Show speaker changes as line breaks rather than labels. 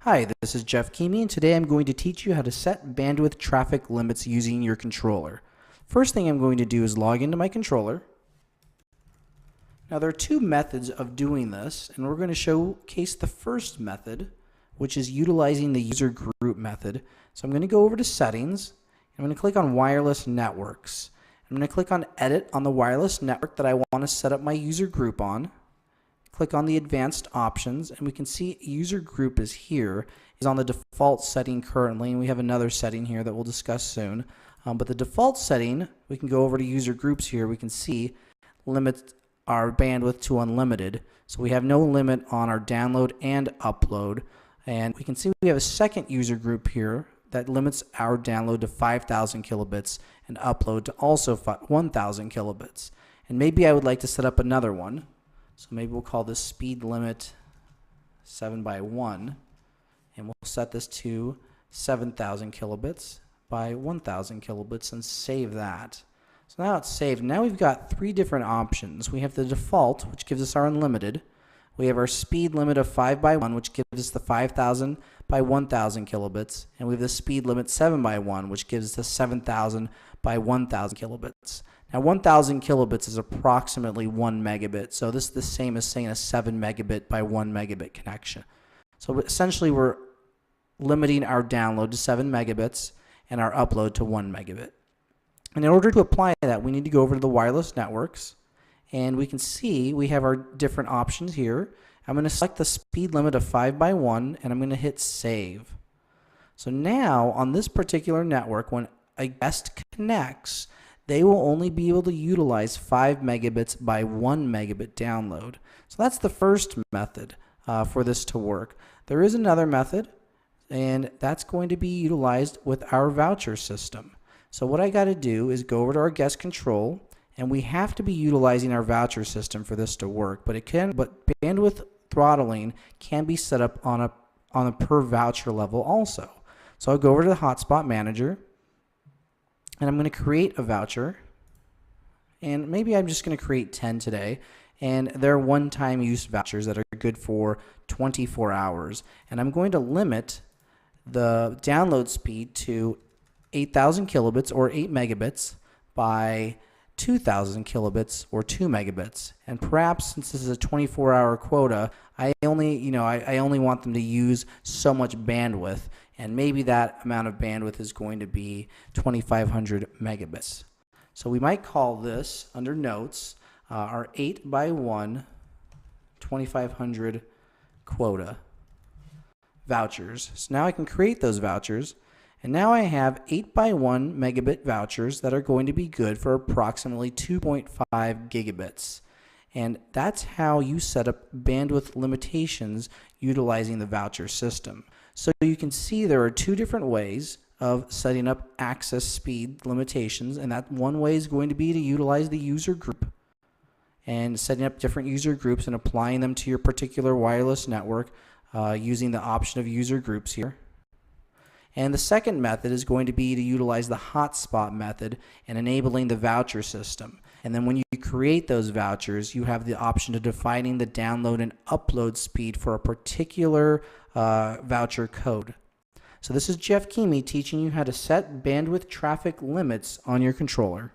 Hi, this is Jeff Keamy, and today I'm going to teach you how to set bandwidth traffic limits using your controller. First thing I'm going to do is log into my controller. Now there are two methods of doing this, and we're going to showcase the first method, which is utilizing the user group method. So I'm going to go over to settings, and I'm going to click on wireless networks. I'm going to click on edit on the wireless network that I want to set up my user group on. Click on the advanced options, and we can see user group is on the default setting currently, and we have another setting here that we'll discuss soon. But the default setting, we can go over to user groups here. We can see limit our bandwidth to unlimited. So we have no limit on our download and upload. And we can see we have a second user group here that limits our download to 5,000 kilobits and upload to also 1,000 kilobits. And maybe I would like to set up another one. So maybe we'll call this speed limit 7x1, and we'll set this to 7,000 kilobits by 1,000 kilobits and save that. So now it's saved. Now we've got three different options. We have the default, which gives us our unlimited. We have our speed limit of 5x1, which gives us the 5,000 by 1,000 kilobits. And we have the speed limit 7x1, which gives us the 7,000 by 1,000 kilobits. Now 1,000 kilobits is approximately 1 megabit, so this is the same as saying a 7 megabit by 1 megabit connection. So essentially we're limiting our download to 7 megabits and our upload to 1 megabit. And in order to apply that, we need to go over to the wireless networks, and we can see we have our different options here. I'm going to select the speed limit of 5x1, and I'm going to hit save. So now on this particular network, when a guest connects, they will only be able to utilize 5 megabits by 1 megabit download. So that's the first method for this to work. There is another method, and that's going to be utilized with our voucher system. So what I got to do is go over to our guest control, and we have to be utilizing our voucher system for this to work. But bandwidth throttling can be set up on a per voucher level also. So I'll go over to the hotspot manager, and I'm going to create a voucher, and maybe I'm just going to create 10 today, and they're one-time use vouchers that are good for 24 hours, and I'm going to limit the download speed to 8,000 kilobits or 8 megabits by 2,000 kilobits or 2 megabits. And perhaps since this is a 24-hour quota, I only want them to use so much bandwidth, and maybe that amount of bandwidth is going to be 2,500 megabits. So we might call this, under notes, our 8x1 2,500 quota vouchers. So now I can create those vouchers, and now I have 8x1 megabit vouchers that are going to be good for approximately 2.5 gigabits. And that's how you set up bandwidth limitations utilizing the voucher system. So you can see there are two different ways of setting up access speed limitations, and that one way is going to be to utilize the user group and setting up different user groups and applying them to your particular wireless network using the option of user groups here. And the second method is going to be to utilize the hotspot method and enabling the voucher system. And then when you create those vouchers, you have the option of defining the download and upload speed for a particular voucher code. So this is Jeff Keamy teaching you how to set bandwidth traffic limits on your controller.